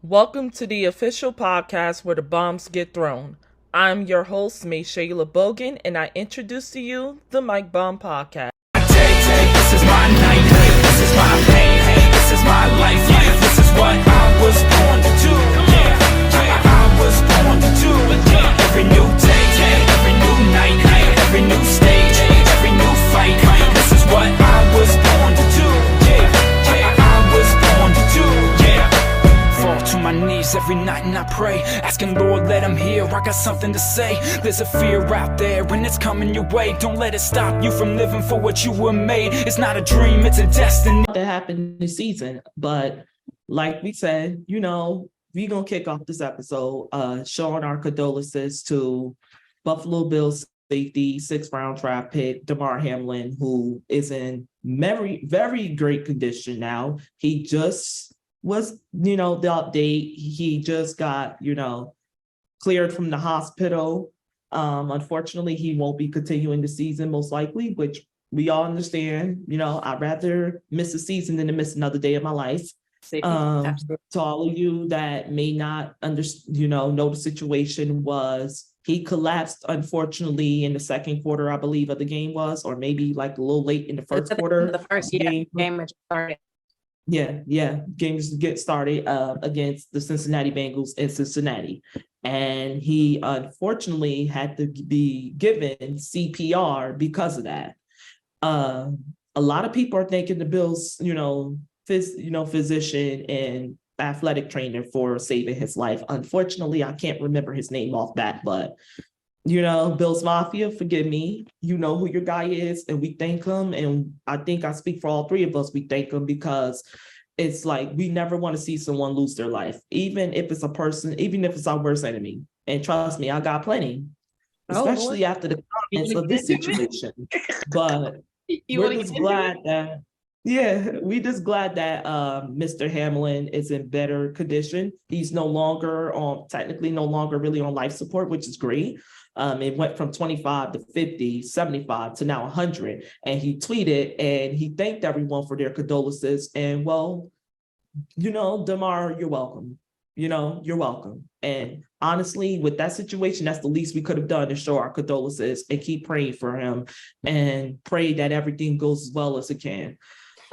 Welcome to the official podcast where the bombs get thrown. I'm your host, Maeshaila Bogan, and I introduce to you the Mike Bomb Podcast. This is my night, this is my pain, this is my life, this is what I was born to do. I was born to do. Every new day, every new night, every new stage, every new fight. This is what I was born to do. I was born to do. Fall to my knees every night and I pray, asking Lord, let him hear. I got something to say. There's a fear out there and it's coming your way. Don't let it stop you from living for what you were made. It's not a dream, it's a destiny. That happened this season, but like we said, we gonna kick off this episode showing our condolences to Buffalo Bills safety 6th round draft pick Damar Hamlin, who is in very, very great condition now. He just was, the update. He just got, cleared from the hospital. Unfortunately, he won't be continuing the season most likely, which we all understand. I'd rather miss a season than to miss another day of my life. To all of you that may not know the situation was he collapsed, unfortunately, in the second quarter, I believe, of the game was, or maybe like a little late in the first quarter. The first game started. Games get started against the Cincinnati Bengals in Cincinnati. And he unfortunately had to be given CPR because of that. A lot of people are thanking the Bills, physician and athletic trainer for saving his life. Unfortunately, I can't remember his name off that, but Bills Mafia, forgive me, you know who your guy is, and we thank him. And I think I speak for all three of us. We thank him because it's like we never want to see someone lose their life, even if it's a person, even if it's our worst enemy. And trust me, I got plenty, especially after the comments of this situation. But we're just glad that, Mr. Hamlin is in better condition. He's technically no longer really on life support, which is great. It went from 25 to 50, 75 to now 100. And he tweeted and he thanked everyone for their condolences. And Damar, you're welcome. You're welcome. And honestly, with that situation, that's the least we could have done to show our condolences and keep praying for him and pray that everything goes as well as it can.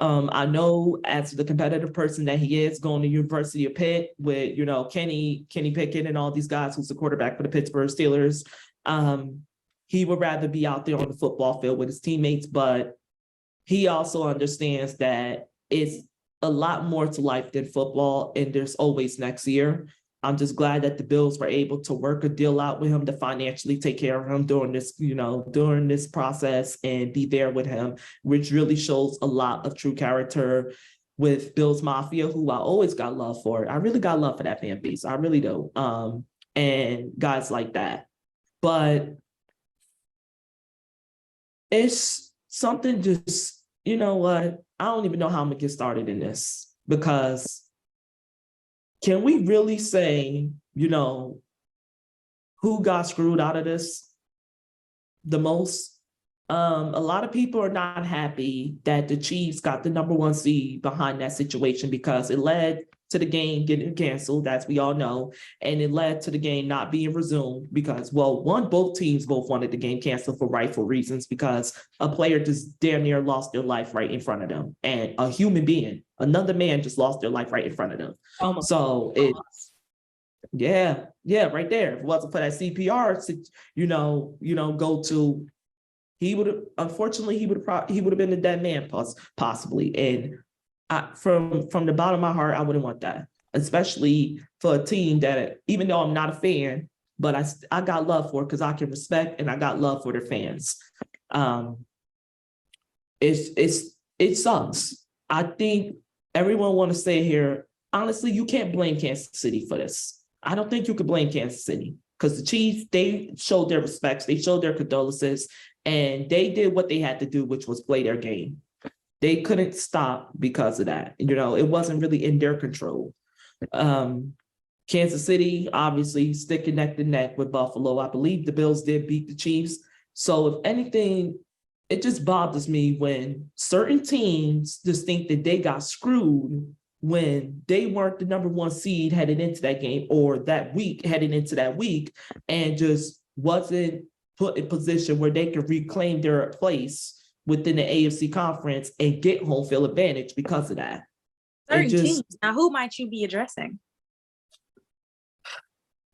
I know as the competitive person that he is, going to University of Pitt with, Kenny Pickett and all these guys who's the quarterback for the Pittsburgh Steelers. He would rather be out there on the football field with his teammates, but he also understands that it's a lot more to life than football, and there's always next year. I'm just glad that the Bills were able to work a deal out with him to financially take care of him during this process and be there with him, which really shows a lot of true character with Bills Mafia, who I always got love for. I really got love for that fan base. I really do. And guys like that. But it's something just, you know what? I don't even know how I'm gonna get started in this, because can we really say, who got screwed out of this the most? A lot of people are not happy that the Chiefs got the number 1 seed behind that situation, because it led to the game getting canceled, as we all know, and it led to the game not being resumed because, both teams wanted the game canceled for rightful reasons, because a player just damn near lost their life right in front of them, and a human being, another man, just lost their life right in front of them. So it's right there. If it wasn't for that CPR, go to, he would have, unfortunately, he would have been a dead man possibly. And from the bottom of my heart, I wouldn't want that, especially for a team that, even though I'm not a fan, but I got love for it because I can respect, and I got love for their fans. It sucks. I think everyone want to say here, honestly, you can't blame Kansas City for this. I don't think you could blame Kansas City, because the Chiefs, they showed their respects, they showed their condolences, and they did what they had to do, which was play their game. They couldn't stop because of that. It wasn't really in their control. Kansas City, obviously, sticking neck to neck with Buffalo. I believe the Bills did beat the Chiefs. So if anything, it just bothers me when certain teams just think that they got screwed when they weren't the number one seed headed into that game or that week heading into that week and just wasn't put in position where they could reclaim their place within the AFC conference and get home field advantage because of that. Certain teams. Now, who might you be addressing?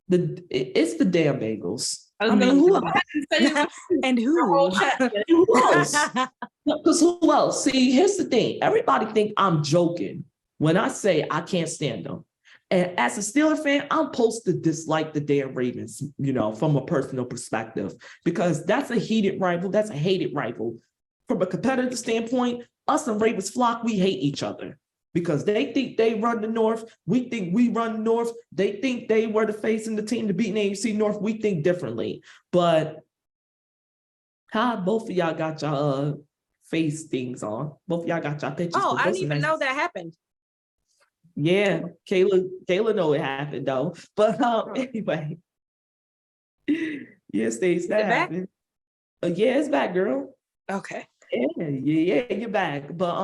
It's the damn Bengals. I mean, who else? And who? Who else? Because who else? See, here's the thing. Everybody think I'm joking when I say I can't stand them. And as a Steelers fan, I'm supposed to dislike the damn Ravens, from a personal perspective, because that's a heated rival. That's a hated rival. From a competitive standpoint, us and Ravens flock, we hate each other because they think they run the North. We think we run the North. They think they were the face in the team to beat an AFC North. We think differently. But both of y'all got y'all face things on. Both of y'all got y'all pictures. Oh, I didn't even know that happened. Yeah, Kaila know it happened though. But anyway, yeah, Stace, that happened. Yeah, it's back, girl. Okay. Yeah, you're back. But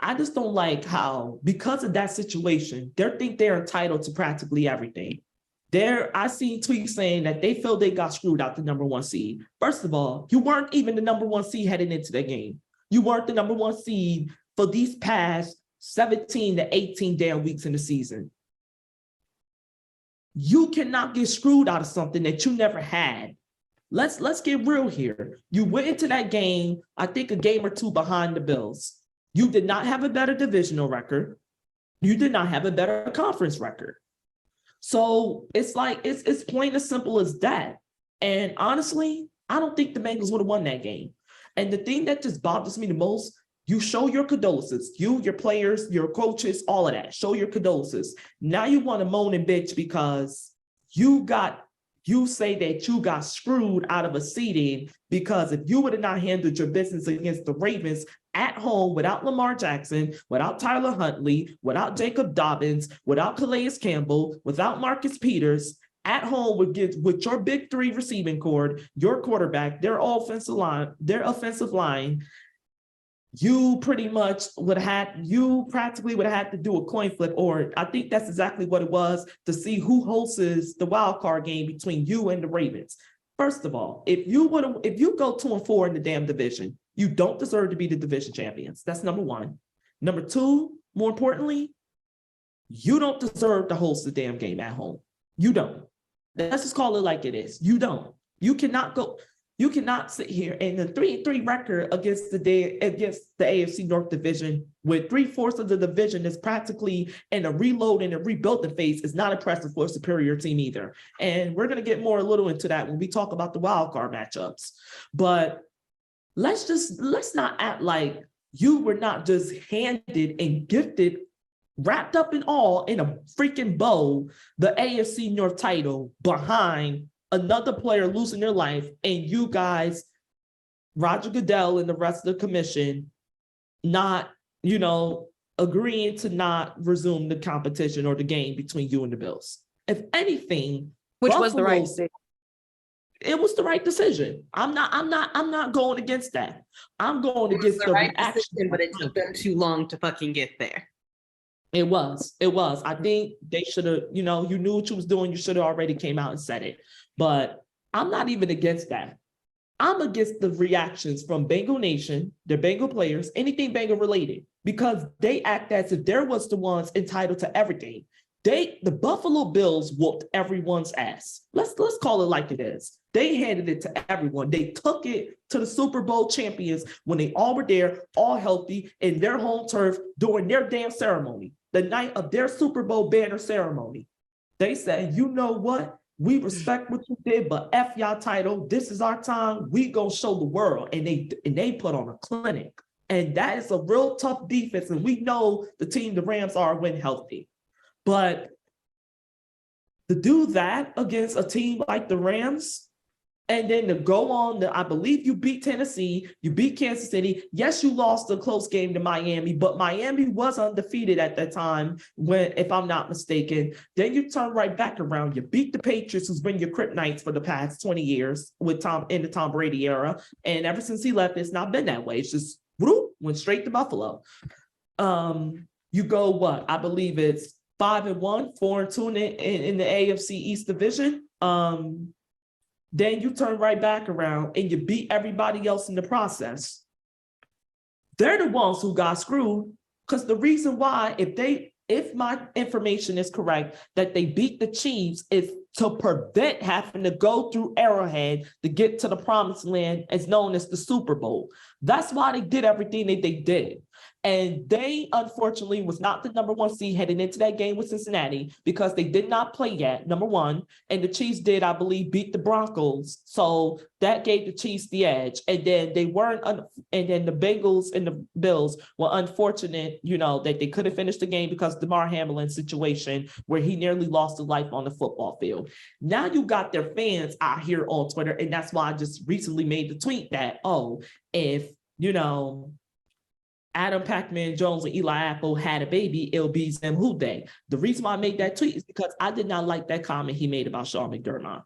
I just don't like how, because of that situation, they think they're entitled to practically everything. I seen tweets saying that they feel they got screwed out the number one seed. First of all, you weren't even the number one seed heading into the game. You weren't the number one seed for these past 17 to 18 damn weeks in the season. You cannot get screwed out of something that you never had. Let's get real here. You went into that game, I think a game or two behind the Bills. You did not have a better divisional record. You did not have a better conference record. So it's like, it's plain as simple as that. And honestly, I don't think the Bengals would have won that game. And the thing that just bothers me the most, you show your condolences, your players, your coaches, all of that, show your condolences. Now you want to moan and bitch because you say that you got screwed out of a seeding because if you would have not handled your business against the Ravens at home without Lamar Jackson, without Tyler Huntley, without Jacob Dobbins, without Calais Campbell, without Marcus Peters, at home with your big three receiving core, your quarterback, their offensive line, you practically would have had to do a coin flip, or I think that's exactly what it was, to see who hosts the wild card game between you and the Ravens. First of all, if you go 2-4 in the damn division, you don't deserve to be the division champions. That's number one. Number two, more importantly, you don't deserve to host the damn game at home. You don't. Let's just call it like it is. You don't. You cannot sit here and the 3-3 record against the AFC North division with 3/4 of the division is practically in a reload and a rebuilding phase is not impressive for a superior team either. And we're going to get a little into that when we talk about the wild card matchups. But let's not act like you were not just handed and gifted, wrapped up in all in a freaking bow, the AFC North title behind another player losing their life, and you guys, Roger Goodell and the rest of the commission, not, agreeing to not resume the competition or the game between you and the Bills. If anything, which was the right decision. It was the right decision. I'm not going against that. I'm going against the right decision, but it took them too long to fucking get there. It was. I think they should have, you knew what you was doing. You should have already came out and said it. But I'm not even against that. I'm against the reactions from Bengal Nation, their Bengal players, anything Bengal related, because they act as if they was the ones entitled to everything. The Buffalo Bills whooped everyone's ass. Let's call it like it is. They handed it to everyone. They took it to the Super Bowl champions when they all were there, all healthy, in their home turf during their damn ceremony, the night of their Super Bowl banner ceremony. They said, you know what? We respect what you did, but F y'all title. This is our time. We gonna show the world. And they put on a clinic. And that is a real tough defense. And we know the team the Rams are when healthy. But to do that against a team like the Rams, and then to go on, I believe you beat Tennessee, you beat Kansas City. Yes, you lost a close game to Miami, but Miami was undefeated at that time, if I'm not mistaken. Then you turn right back around. You beat the Patriots, who's been your kryptonites for the past 20 years in the Tom Brady era. And ever since he left, it's not been that way. It's just went straight to Buffalo. You go what? I believe it's 5-1, 4-2 in the AFC East Division. Then you turn right back around and you beat everybody else in the process. They're the ones who got screwed, because the reason why, if my information is correct, that they beat the Chiefs is to prevent having to go through Arrowhead to get to the promised land, as known as the Super Bowl. That's why they did everything that they did. And they, unfortunately, was not the number 1 seed heading into that game with Cincinnati, because they did not play yet, number 1. And the Chiefs did, I believe, beat the Broncos. So that gave the Chiefs the edge. And then they weren't, and then the Bengals and the Bills were unfortunate, that they couldn't finish the game because of the Damar Hamlin situation, where he nearly lost his life on the football field. Now you got their fans out here on Twitter. And that's why I just recently made the tweet that, if, Adam Pac-Man Jones and Eli Apple had a baby, it'll be Zim Houday. The reason why I made that tweet is because I did not like that comment he made about Sean McDermott.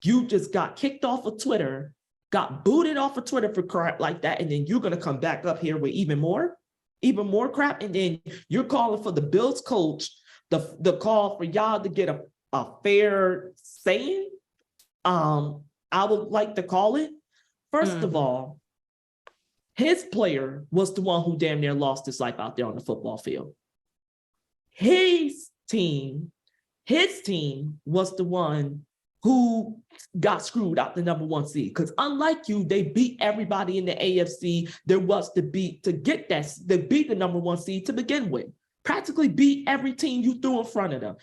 You just got kicked off of Twitter, got booted off of Twitter for crap like that, and then you're going to come back up here with even more crap, and then you're calling for the Bills coach, the call for y'all to get a fair saying. I would like to call it. First of all, his player was the one who damn near lost his life out there on the football field. His team was the one who got screwed out the number 1 seed. Because unlike you, they beat everybody in the AFC there was to beat to get that. They beat the number 1 seed to begin with. Practically beat every team you threw in front of them.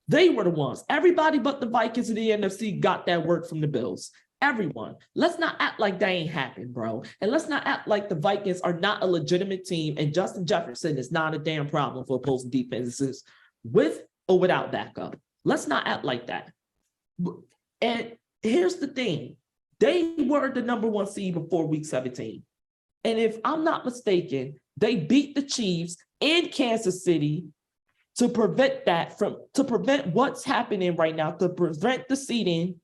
They were the ones. Everybody but the Vikings in the NFC got that work from the Bills. Everyone. Let's not act like that ain't happened, bro. And let's not act like the Vikings are not a legitimate team and Justin Jefferson is not a damn problem for opposing defenses with or without backup. Let's not act like that. And here's the thing. They were the number 1 seed before week 17. And if I'm not mistaken, they beat the Chiefs in Kansas City to prevent what's happening right now, to prevent the seeding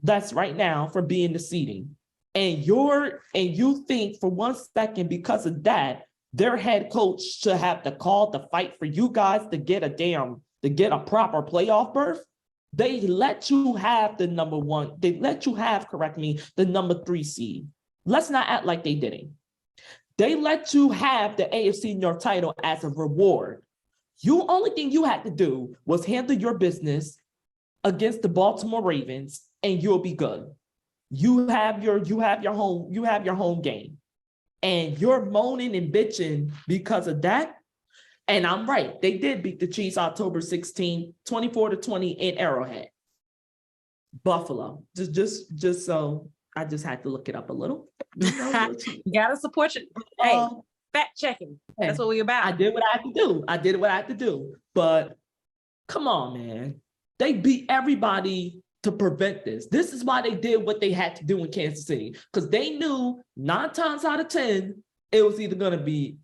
that's right now from being the seeding. And you think for 1 second, because of that, their head coach should have the call to fight for you guys to get a proper playoff berth. They let you have the number 1. They let you have, the number 3 seed. Let's not act like they didn't. They let you have the AFC North title as a reward. Only thing you had to do was handle your business against the Baltimore Ravens, and you'll be good. You have your home game, and you're moaning and bitching because of that. And I'm right. They did beat the Chiefs October 16, 24-20 in Arrowhead. Buffalo. Just so I just had to look it up a little. You gotta support you. Hey, fact checking. That's what we're about. I did what I had to do. But come on, man. They beat everybody to prevent this. This is why they did what they had to do in Kansas City, because they knew 9 times out of 10, it was either going to be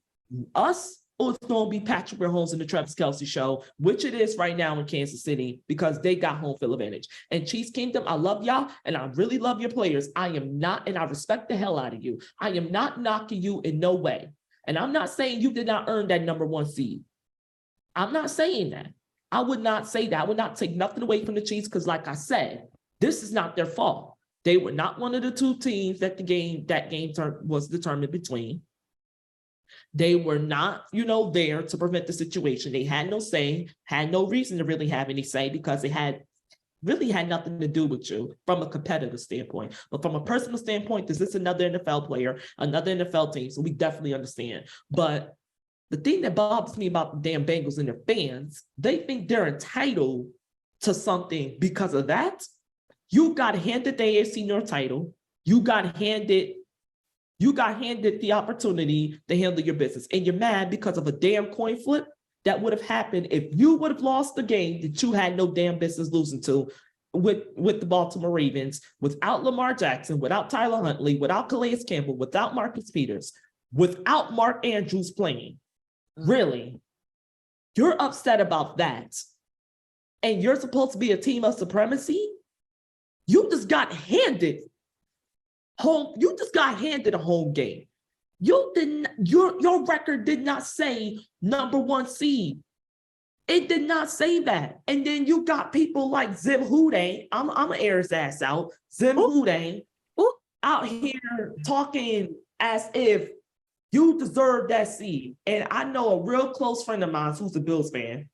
us or it's going to be Patrick Mahomes and the Travis Kelce show, which it is right now in Kansas City, because they got home field advantage. And Chiefs Kingdom, I love y'all, and I really love your players. I am not, and I respect the hell out of you. I am not knocking you in no way. And I'm not saying you did not earn that number 1 seed. I'm not saying that. I would not say that. I would not take nothing away from the Chiefs, because like I said, this is not their fault. They were not one of the 2 teams that game was determined between. They were not, there to prevent the situation. They had no say, had no reason to really have any say, because it really had nothing to do with you from a competitive standpoint. But from a personal standpoint, this is another NFL player, another NFL team, so we definitely understand. But the thing that bothers me about the damn Bengals and their fans, they think they're entitled to something because of that. You got handed the AFC North title. You got handed the opportunity to handle your business. And you're mad because of a damn coin flip that would have happened if you would have lost the game that you had no damn business losing to with the Baltimore Ravens, without Lamar Jackson, without Tyler Huntley, without Calais Campbell, without Marcus Peters, without Mark Andrews playing. Really? You're upset about that. And you're supposed to be a team of supremacy? You just got handed a home game. You didn't. Your record did not say number one seed. It did not say that. And then you got people like Zim Houday. I'm gonna air his ass out. Zim Houday out here talking as if you deserve that seed. And I know a real close friend of mine who's a Bills fan.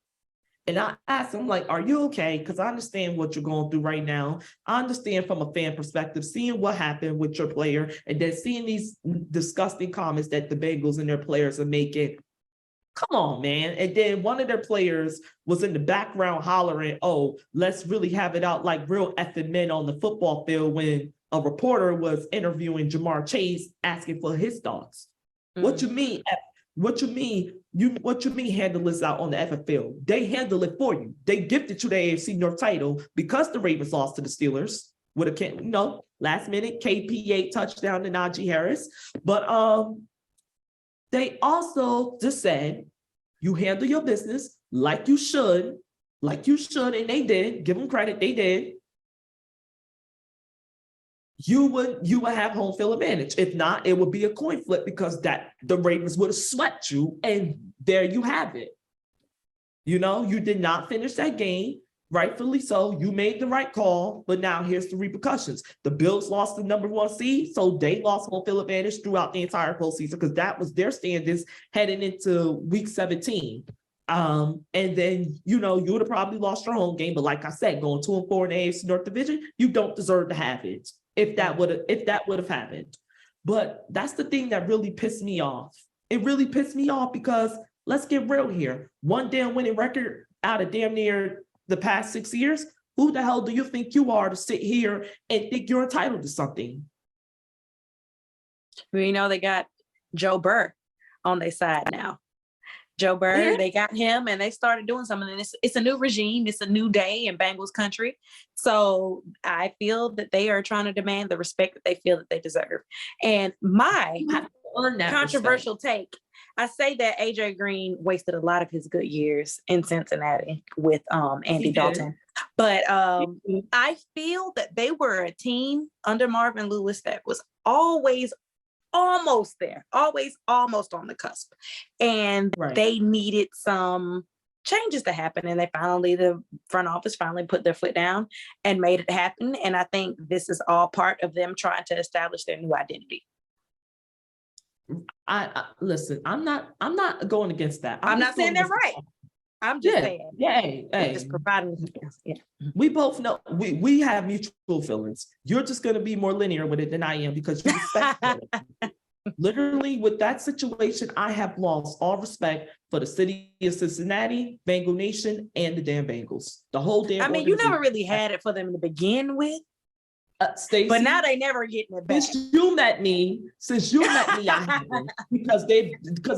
And I asked him, like, are you okay? Because I understand what you're going through right now. I understand from a fan perspective, seeing what happened with your player and then seeing these disgusting comments that the Bengals and their players are making. Come on, man. And then one of their players was in the background hollering, oh, let's really have it out like real effing men on the football field when a reporter was interviewing Jamar Chase asking for his thoughts. What you mean? What you mean handle this out on the FFL? They handle it for you. They gifted you the AFC North title because the Ravens lost to the Steelers with a last minute KP8 touchdown to Najee Harris. But they also just said you handle your business like you should, and they did. Give them credit, they did. You would have home field advantage. If not, it would be a coin flip because the Ravens would have swept you, and there you have it. You did not finish that game, rightfully so. You made the right call, but now here's the repercussions. The Bills lost the number one seed, so they lost home field advantage throughout the entire postseason because that was their standings heading into week 17. And then you would have probably lost your home game, but like I said, going 2-4 in the AFC North Division, you don't deserve to have it. If that would have happened. But that's the thing that really pissed me off. It really pissed me off because let's get real here. One damn winning record out of damn near the past 6 years. Who the hell do you think you are to sit here and think you're entitled to something? We know they got Joe Burr on their side now. Joe Burr, They got him and they started doing something. And it's a new regime. It's a new day in Bengals country. So I feel that they are trying to demand the respect that they feel that they deserve. And my controversial take, I say that AJ Green wasted a lot of his good years in Cincinnati with Andy Dalton. But I feel that they were a team under Marvin Lewis that was always almost there, always almost on the cusp. And They needed some changes to happen. And the front office finally put their foot down and made it happen. And I think this is all part of them trying to establish their new identity. I listen, I'm not going against that. I'm not saying they're right. I'm just saying. Hey. Just providing. Yeah. We both know we have mutual feelings. You're just going to be more linear with it than I am because you respect it. Literally, with that situation, I have lost all respect for the city of Cincinnati, Bengal Nation, and the damn Bengals. The whole damn. I mean, you never really had it for them to begin with. Stacey, but now they never getting it back. Since you met me, I haven't because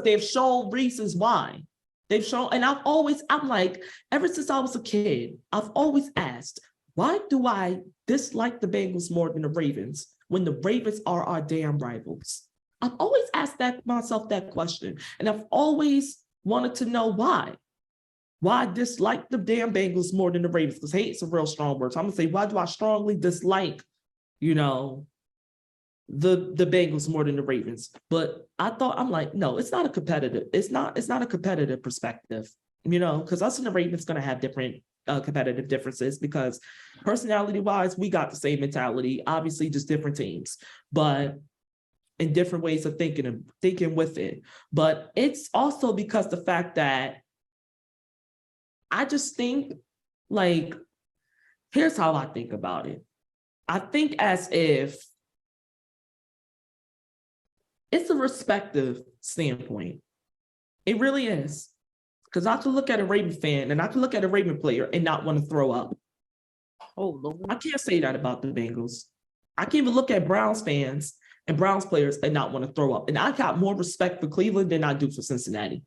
they've shown reasons why. They've shown, and I'm like, ever since I was a kid, I've always asked, why do I dislike the Bengals more than the Ravens when the Ravens are our damn rivals? I've always asked myself that question, and I've always wanted to know why. Why I dislike the damn Bengals more than the Ravens? Because hate is a real strong word. So I'm gonna say, why do I strongly dislike, the Bengals more than the Ravens? But I'm like, no, it's not a competitive. It's not a competitive perspective, because us and the Ravens gonna have different competitive differences because personality-wise, we got the same mentality. Obviously, just different teams, but in different ways of thinking with it. But it's also because the fact that I just think, like, here's how I think about it. I think as if it's a respective standpoint. It really is. Because I can look at a Raven fan and I can look at a Raven player and not want to throw up. Oh, Lord. I can't say that about the Bengals. I can even look at Browns fans and Browns players and not want to throw up. And I got more respect for Cleveland than I do for Cincinnati.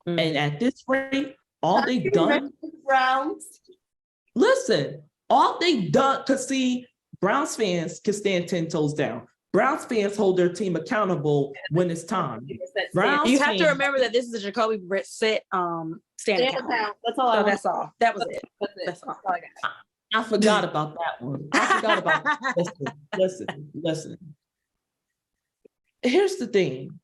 Mm. And at this rate, all they've done, Browns. Listen, all they've done, because see, Browns fans can stand 10 toes down. Browns fans hold their team accountable when it's time. You have to remember that this is a Jacoby Brissett standing count. That's all. That's all. That was it. That's all I got. I forgot about that one. I forgot about that. Listen. Here's the thing.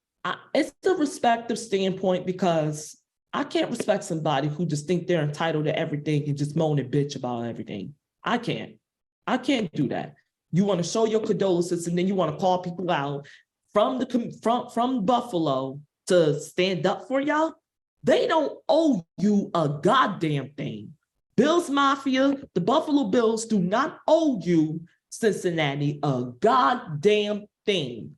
It's a respective standpoint because I can't respect somebody who just think they're entitled to everything and just moan and bitch about everything. I can't do that. You want to show your condolences and then you want to call people out from Buffalo to stand up for y'all. They don't owe you a goddamn thing. Bills Mafia, the Buffalo Bills do not owe you, Cincinnati, a goddamn thing.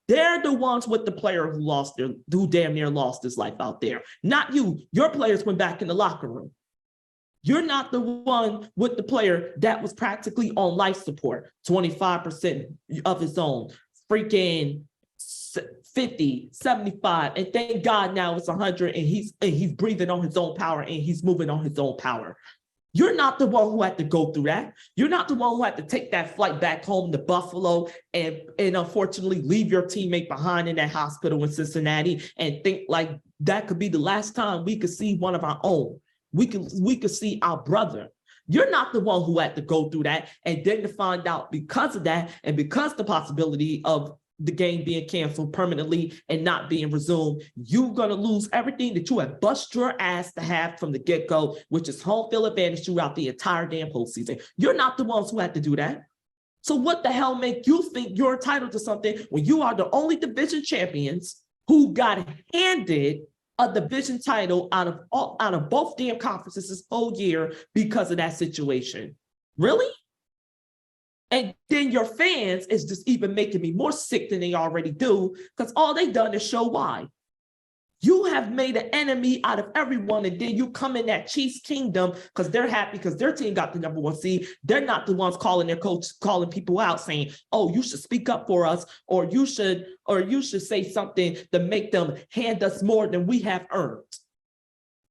They're the ones with the player who damn near lost his life out there. Not you. Your players went back in the locker room. You're not the one with the player that was practically on life support, 25% of his own, freaking 50, 75, and thank God now it's 100 and he's breathing on his own power and he's moving on his own power. You're not the one who had to go through that. You're not the one who had to take that flight back home to Buffalo and unfortunately leave your teammate behind in that hospital in Cincinnati and think like that could be the last time we could see one of our own. We could see our brother. You're not the one who had to go through that and then to find out because of that and because the possibility of the game being canceled permanently and not being resumed, you're going to lose everything that you have bust your ass to have from the get-go, which is home field advantage throughout the entire damn postseason. You're not the ones who had to do that. So what the hell make you think you're entitled to something when you are the only division champions who got handed a division title out of both damn conferences this whole year because of that situation? Really? And then your fans is just even making me more sick than they already do because all they done is show why. You have made an enemy out of everyone, and then you come in that Chiefs kingdom because they're happy because their team got the #1 seed. They're not the ones calling their coach, calling people out saying, oh, you should speak up for us, or you should say something to make them hand us more than we have earned.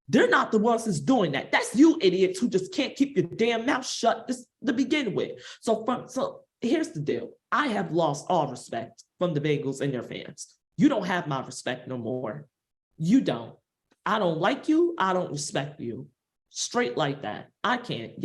They're not the ones that's doing that. That's you idiots who just can't keep your damn mouth shut to begin with. So here's the deal. I have lost all respect from the Bengals and their fans. You don't have my respect no more. You don't. I don't like you. I don't respect you. Straight like that. I can't.